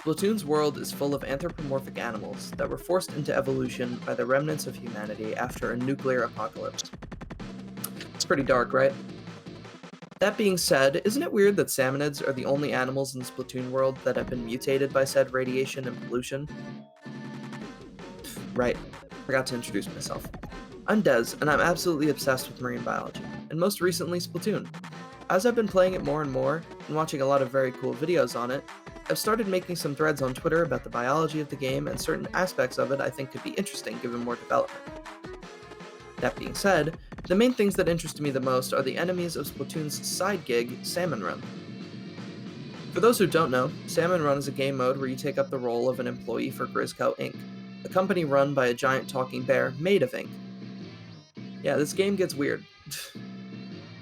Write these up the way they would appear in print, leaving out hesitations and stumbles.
Splatoon's world is full of anthropomorphic animals that were forced into evolution by the remnants of humanity after a nuclear apocalypse. It's pretty dark, right? That being said, isn't it weird that salmonids are the only animals in the Splatoon world that have been mutated by said radiation and pollution? Right, forgot to introduce myself. I'm Des, and I'm absolutely obsessed with marine biology, and most recently Splatoon. As I've been playing it more and more, and watching a lot of very cool videos on it, I've started making some threads on Twitter about the biology of the game and certain aspects of it I think could be interesting given more development. That being said, the main things that interest me the most are the enemies of Splatoon's side gig, Salmon Run. For those who don't know, Salmon Run is a game mode where you take up the role of an employee for Grizzco Inc., a company run by a giant talking bear made of ink. Yeah, this game gets weird.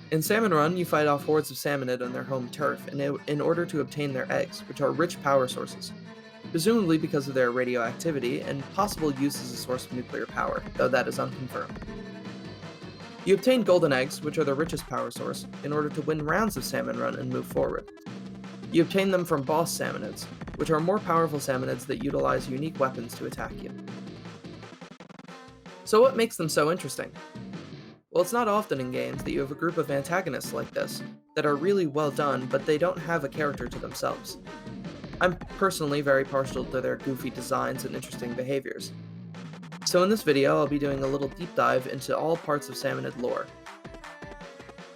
In Salmon Run, you fight off hordes of salmonid on their home turf in order to obtain their eggs, which are rich power sources, presumably because of their radioactivity and possible use as a source of nuclear power, though that is unconfirmed. You obtain golden eggs, which are the richest power source, in order to win rounds of Salmon Run and move forward. You obtain them from boss salmonids, which are more powerful salmonids that utilize unique weapons to attack you. So what makes them so interesting? Well, it's not often in games that you have a group of antagonists like this, that are really well done, but they don't have a character to themselves. I'm personally very partial to their goofy designs and interesting behaviors. So in this video, I'll be doing a little deep dive into all parts of salmonid lore.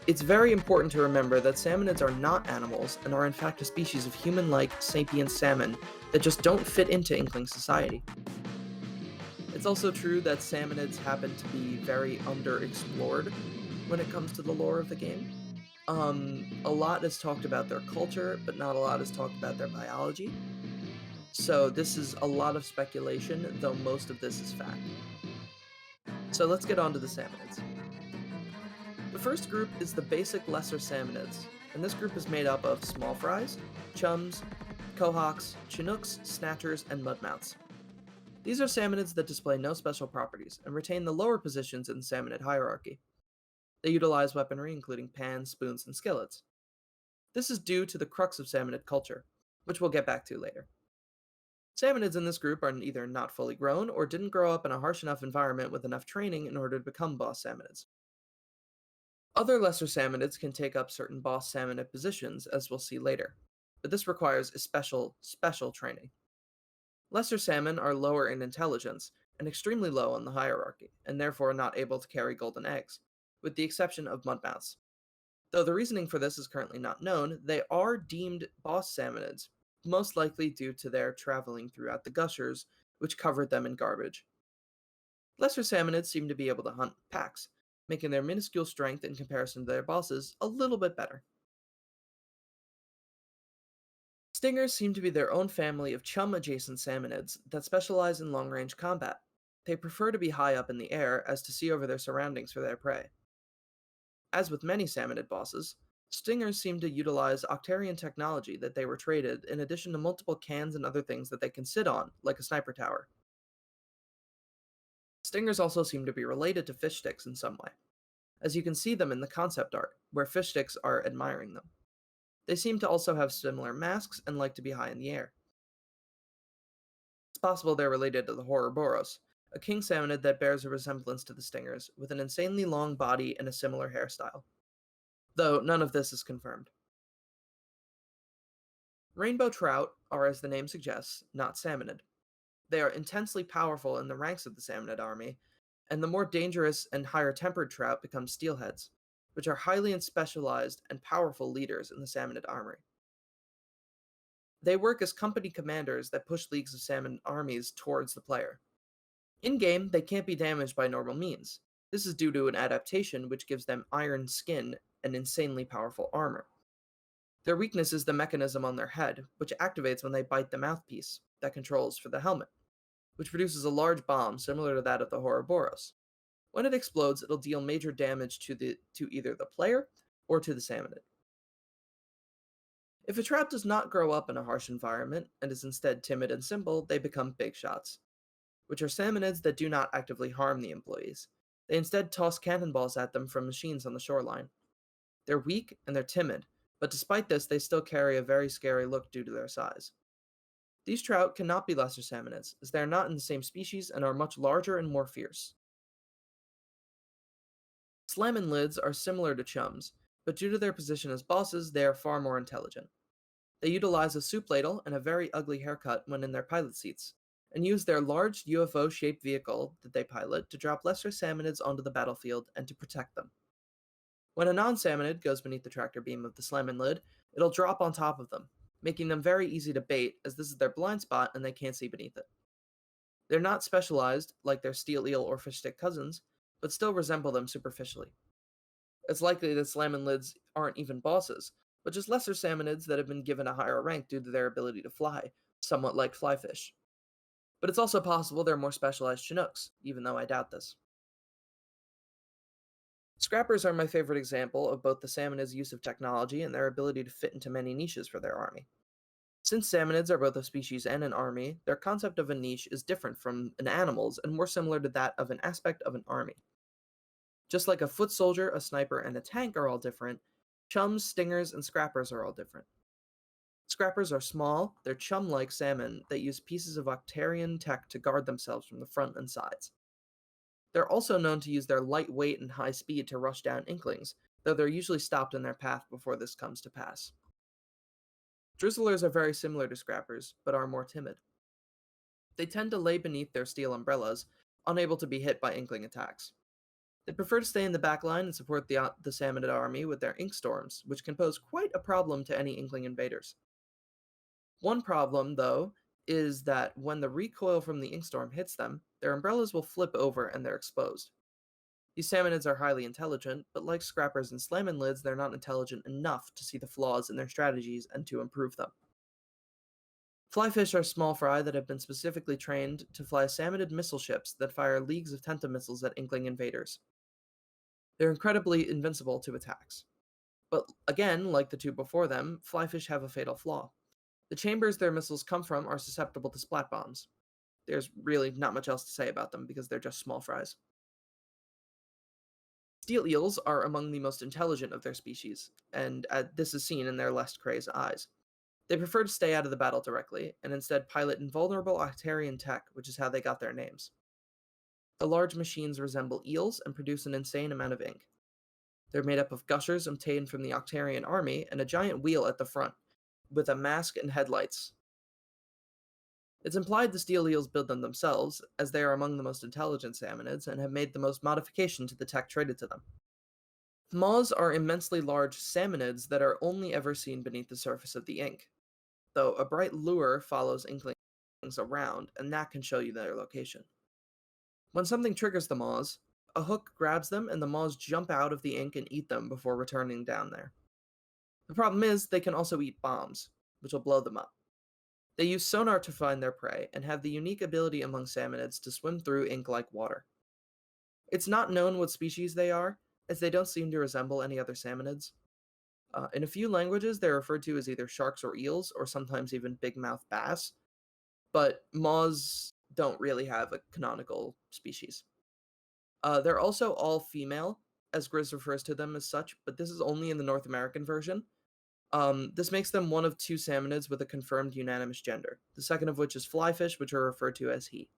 It's very important to remember that salmonids are not animals, and are in fact a species of human-like sapient salmon that just don't fit into Inkling society. It's also true that salmonids happen to be very underexplored when it comes to the lore of the game. A lot is talked about their culture, but not a lot is talked about their biology. So this is a lot of speculation, though most of this is fact. So let's get on to the salmonids. The first group is the basic lesser salmonids, and this group is made up of small fries, chums, cohocks, chinooks, snatchers, and mudmouths. These are salmonids that display no special properties and retain the lower positions in the salmonid hierarchy. They utilize weaponry including pans, spoons, and skillets. This is due to the crux of salmonid culture, which we'll get back to later. Salmonids in this group are either not fully grown or didn't grow up in a harsh enough environment with enough training in order to become boss salmonids. Other lesser salmonids can take up certain boss salmonid positions, as we'll see later, but this requires a special training. Lesser salmon are lower in intelligence and extremely low on the hierarchy, and therefore not able to carry golden eggs, with the exception of mudmouths. Though the reasoning for this is currently not known, they are deemed boss salmonids, most likely due to their traveling throughout the gushers, which covered them in garbage. Lesser salmonids seem to be able to hunt packs, making their minuscule strength in comparison to their bosses a little bit better. Stingers seem to be their own family of chum-adjacent salmonids that specialize in long-range combat. They prefer to be high up in the air as to see over their surroundings for their prey. As with many salmonid bosses, stingers seem to utilize Octarian technology that they were traded in addition to multiple cans and other things that they can sit on, like a sniper tower. Stingers also seem to be related to fish sticks in some way, as you can see them in the concept art, where fish sticks are admiring them. They seem to also have similar masks and like to be high in the air. It's possible they're related to the Ouroboros, a king salmonid that bears a resemblance to the stingers, with an insanely long body and a similar hairstyle. Though none of this is confirmed. Rainbow trout are, as the name suggests, not salmonid. They are intensely powerful in the ranks of the salmonid army, and the more dangerous and higher tempered trout become steelheads, which are highly specialized and powerful leaders in the salmonid army. They work as company commanders that push leagues of salmon armies towards the player. In-game, they can't be damaged by normal means. This is due to an adaptation which gives them iron skin and insanely powerful armor. Their weakness is the mechanism on their head, which activates when they bite the mouthpiece that controls for the helmet, which produces a large bomb similar to that of the Ouroboros. When it explodes, it'll deal major damage to either the player or to the salmonid. If a trout does not grow up in a harsh environment and is instead timid and simple, they become big shots, which are salmonids that do not actively harm the employees. They instead toss cannonballs at them from machines on the shoreline. They're weak and they're timid, but despite this, they still carry a very scary look due to their size. These trout cannot be lesser salmonids, as they are not in the same species and are much larger and more fierce. Salmonids are similar to chums, but due to their position as bosses, they are far more intelligent. They utilize a soup ladle and a very ugly haircut when in their pilot seats, and use their large UFO shaped vehicle that they pilot to drop lesser salmonids onto the battlefield and to protect them. When a non salmonid goes beneath the tractor beam of the salmonid, it'll drop on top of them, making them very easy to bait as this is their blind spot and they can't see beneath it. They're not specialized like their steel eel or fish stick cousins, but still resemble them superficially. It's likely that salmonids aren't even bosses, but just lesser salmonids that have been given a higher rank due to their ability to fly, somewhat like flyfish. But it's also possible they're more specialized Chinooks, even though I doubt this. Scrappers are my favorite example of both the salmonids' use of technology and their ability to fit into many niches for their army. Since salmonids are both a species and an army, their concept of a niche is different from an animal's and more similar to that of an aspect of an army. Just like a foot soldier, a sniper, and a tank are all different, chums, stingers, and scrappers are all different. Scrappers are small, they're chum like salmon that use pieces of Octarian tech to guard themselves from the front and sides. They're also known to use their light weight and high speed to rush down inklings, though they're usually stopped in their path before this comes to pass. Drizzlers are very similar to scrappers, but are more timid. They tend to lay beneath their steel umbrellas, unable to be hit by inkling attacks. They prefer to stay in the back line and support the Salmonid army with their ink storms, which can pose quite a problem to any inkling invaders. One problem, though, is that when the recoil from the ink storm hits them, their umbrellas will flip over and they're exposed. These salmonids are highly intelligent, but like scrappers and slammonlids, they're not intelligent enough to see the flaws in their strategies and to improve them. Flyfish are small fry that have been specifically trained to fly salmonid missile ships that fire leagues of missiles at inkling invaders. They're incredibly invincible to attacks. But again, like the two before them, flyfish have a fatal flaw. The chambers their missiles come from are susceptible to splat bombs. There's really not much else to say about them because they're just small fries. Steel eels are among the most intelligent of their species, and this is seen in their less crazed eyes. They prefer to stay out of the battle directly, and instead pilot invulnerable Octarian tech, which is how they got their names. The large machines resemble eels and produce an insane amount of ink. They're made up of gushers obtained from the Octarian army and a giant wheel at the front, with a mask and headlights. It's implied the steel eels build them themselves, as they are among the most intelligent salmonids and have made the most modification to the tech traded to them. Maws are immensely large salmonids that are only ever seen beneath the surface of the ink, though a bright lure follows inklings around, and that can show you their location. When something triggers the maws, a hook grabs them and the maws jump out of the ink and eat them before returning down there. The problem is, they can also eat bombs, which will blow them up. They use sonar to find their prey and have the unique ability among salmonids to swim through ink like water. It's not known what species they are, as they don't seem to resemble any other salmonids. In a few languages, they're referred to as either sharks or eels, or sometimes even big mouth bass, but maws don't really have a canonical species. They're also all female, as Grizz refers to them as such, but this is only in the North American version. This makes them one of two salmonids with a confirmed unanimous gender, the second of which is flyfish, which are referred to as he.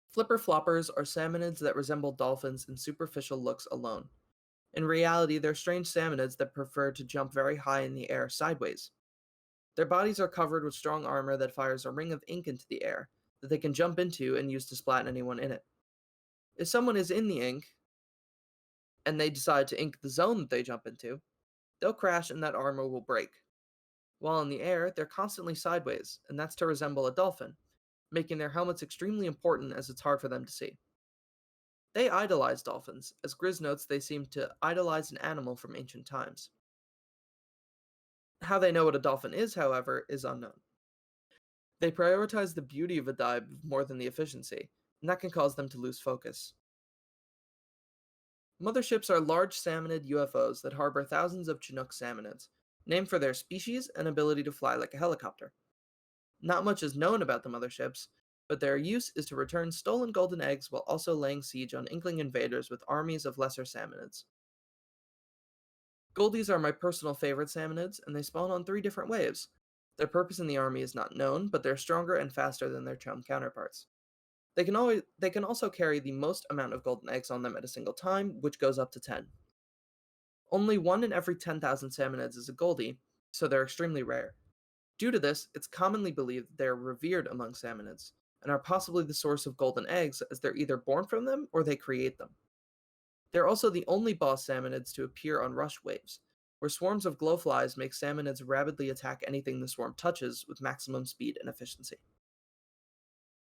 Flipper floppers are salmonids that resemble dolphins in superficial looks alone. In reality, they're strange salmonids that prefer to jump very high in the air sideways. Their bodies are covered with strong armor that fires a ring of ink into the air that they can jump into and use to splat anyone in it. If someone is in the ink and they decide to ink the zone that they jump into, they'll crash and that armor will break. While in the air, they're constantly sideways, and that's to resemble a dolphin, making their helmets extremely important as it's hard for them to see. They idolize dolphins, as Grizz notes they seem to idolize an animal from ancient times. How they know what a dolphin is, however, is unknown. They prioritize the beauty of a dive more than the efficiency, and that can cause them to lose focus. Motherships are large salmonid UFOs that harbor thousands of Chinook salmonids, named for their species and ability to fly like a helicopter. Not much is known about the motherships, but their use is to return stolen golden eggs while also laying siege on inkling invaders with armies of lesser salmonids. Goldies are my personal favorite salmonids, and they spawn on three different waves. Their purpose in the army is not known, but they're stronger and faster than their chum counterparts. They can also carry the most amount of golden eggs on them at a single time, which goes up to 10. Only 1 in every 10,000 salmonids is a goldie, so they're extremely rare. Due to this, it's commonly believed that they are revered among salmonids, and are possibly the source of golden eggs as they're either born from them or they create them. They're also the only boss salmonids to appear on rush waves, where swarms of glowflies make salmonids rapidly attack anything the swarm touches with maximum speed and efficiency.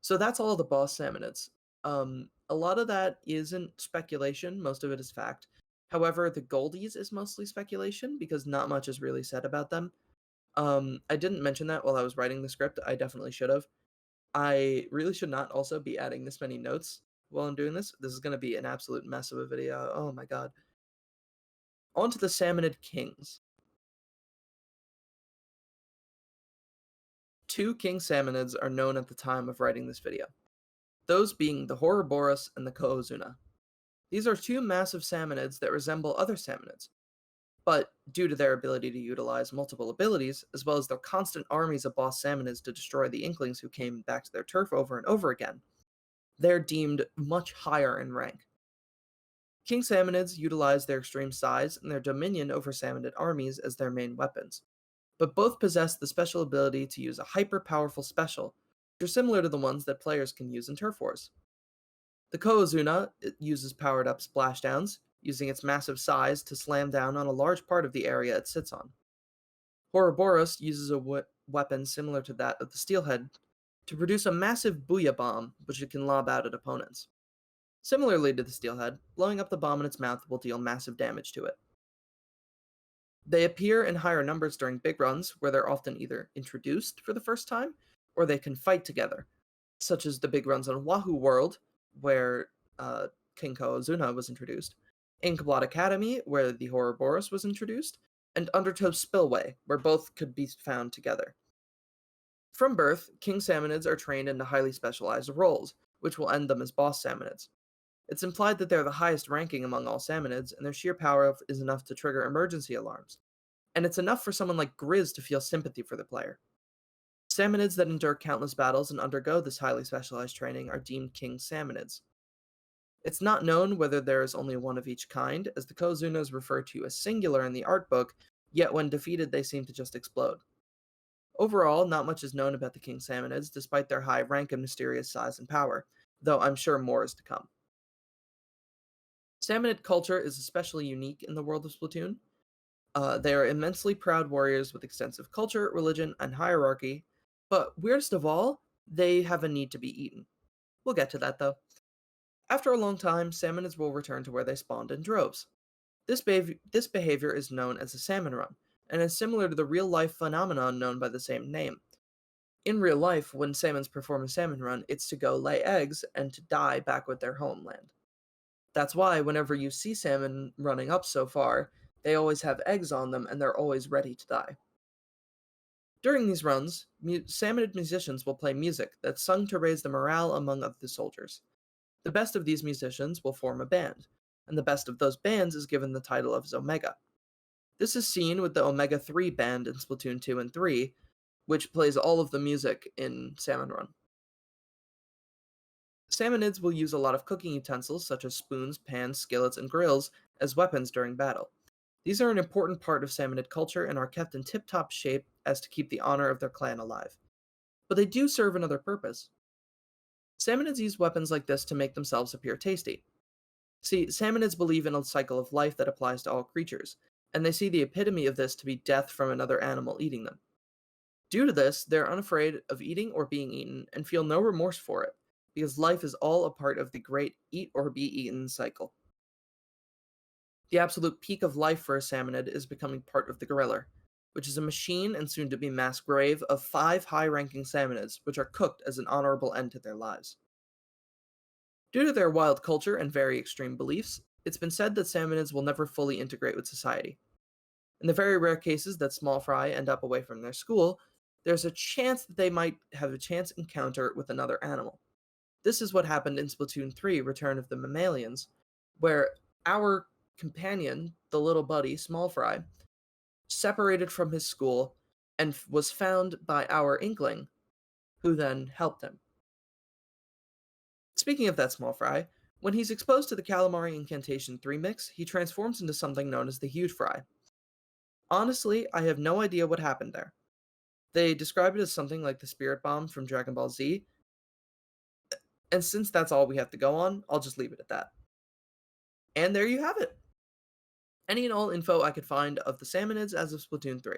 So that's all the boss salmonids. A lot of that isn't speculation, most of it is fact. However, the Goldies is mostly speculation because not much is really said about them. I didn't mention that while I was writing the script. I definitely should have. I really should not also be adding this many notes while I'm doing this. This is going to be an absolute mess of a video. Oh my god. On to the Salmonid Kings. 2 king salmonids are known at the time of writing this video, those being the Ouroboros and the Koozuna. These are 2 massive salmonids that resemble other salmonids, but due to their ability to utilize multiple abilities, as well as their constant armies of boss salmonids to destroy the Inklings who came back to their turf over and over again, they're deemed much higher in rank. King salmonids utilize their extreme size and their dominion over salmonid armies as their main weapons, but both possess the special ability to use a hyper-powerful special, which are similar to the ones that players can use in Turf Wars. The Koozuna uses powered-up splashdowns, using its massive size to slam down on a large part of the area it sits on. Ouroboros uses a weapon similar to that of the Steelhead to produce a massive booyah bomb, which it can lob out at opponents. Similarly to the Steelhead, blowing up the bomb in its mouth will deal massive damage to it. They appear in higher numbers during big runs, where they're often either introduced for the first time, or they can fight together, such as the big runs on Wahoo World, where King Koozuna was introduced, Inkblot Academy, where the Ouroboros was introduced, and Undertow Spillway, where both could be found together. From birth, king salmonids are trained into highly specialized roles, which will end them as boss salmonids. It's implied that they're the highest ranking among all salmonids, and their sheer power is enough to trigger emergency alarms. And it's enough for someone like Grizz to feel sympathy for the player. Salmonids that endure countless battles and undergo this highly specialized training are deemed king salmonids. It's not known whether there is only one of each kind, as the Koozuna is referred to as singular in the art book, yet when defeated they seem to just explode. Overall, not much is known about the king salmonids, despite their high rank and mysterious size and power, though I'm sure more is to come. Salmonid culture is especially unique in the world of Splatoon. They are immensely proud warriors with extensive culture, religion, and hierarchy, but weirdest of all, they have a need to be eaten. We'll get to that though. After a long time, salmonids will return to where they spawned in droves. This behavior is known as a salmon run, and is similar to the real-life phenomenon known by the same name. In real life, when salmons perform a salmon run, it's to go lay eggs and to die back with their homeland. That's why whenever you see salmon running up so far, they always have eggs on them and they're always ready to die. During these runs, salmonid musicians will play music that's sung to raise the morale among the soldiers. The best of these musicians will form a band, and the best of those bands is given the title of Omega. This is seen with the Omega 3 band in Splatoon 2 and 3, which plays all of the music in Salmon Run. Salmonids will use a lot of cooking utensils such as spoons, pans, skillets, and grills as weapons during battle. These are an important part of salmonid culture and are kept in tip-top shape as to keep the honor of their clan alive. But they do serve another purpose. Salmonids use weapons like this to make themselves appear tasty. See, salmonids believe in a cycle of life that applies to all creatures, and they see the epitome of this to be death from another animal eating them. Due to this, they're unafraid of eating or being eaten and feel no remorse for it, because life is all a part of the great eat or be eaten cycle. The absolute peak of life for a salmonid is becoming part of the gorilla, which is a machine and soon to be mass grave of 5 high-ranking salmonids, which are cooked as an honorable end to their lives. Due to their wild culture and very extreme beliefs, it's been said that salmonids will never fully integrate with society. In the very rare cases that small fry end up away from their school, there's a chance that they might have a chance encounter with another animal. This is what happened in Splatoon 3 Return of the Mammalians, where our companion, the little buddy, Small Fry, separated from his school and was found by our Inkling, who then helped him. Speaking of that small fry, when he's exposed to the Calamari Incantation 3 mix, he transforms into something known as the Huge Fry. Honestly, I have no idea what happened there. They describe it as something like the Spirit Bomb from Dragon Ball Z, and since that's all we have to go on, I'll just leave it at that. And there you have it! Any and all info I could find of the Salmonids as of Splatoon 3.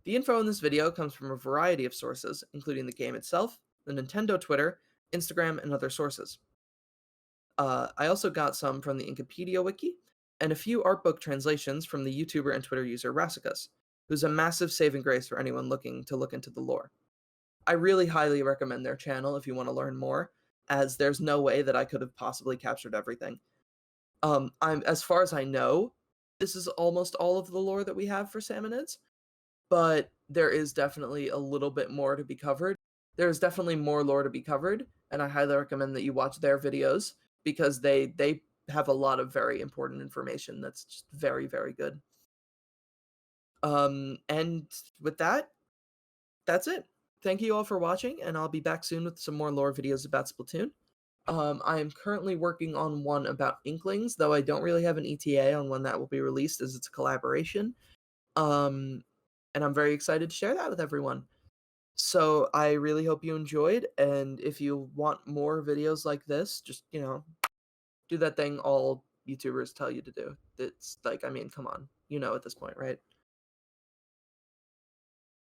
The info in this video comes from a variety of sources, including the game itself, the Nintendo Twitter, Instagram, and other sources. I also got some from the Inkopedia wiki, and a few art book translations from the YouTuber and Twitter user Rassicus, who's a massive saving grace for anyone looking to look into the lore. I really highly recommend their channel if you want to learn more, as there's no way that I could have possibly captured everything. As far as I know, this is almost all of the lore that we have for Salmonids, but there is definitely a little bit more to be covered. There is definitely more lore to be covered, and I highly recommend that you watch their videos because they have a lot of very important information that's just very, very good. And with that, that's it. Thank you all for watching, and I'll be back soon with some more lore videos about Splatoon. I am currently working on one about Inklings, though I don't really have an ETA on when that will be released as it's a collaboration. Um, and I'm very excited to share that with everyone. So I really hope you enjoyed, and if you want more videos like this, just, do that thing all YouTubers tell you to do. It's like, I mean, come on. You know at this point, right?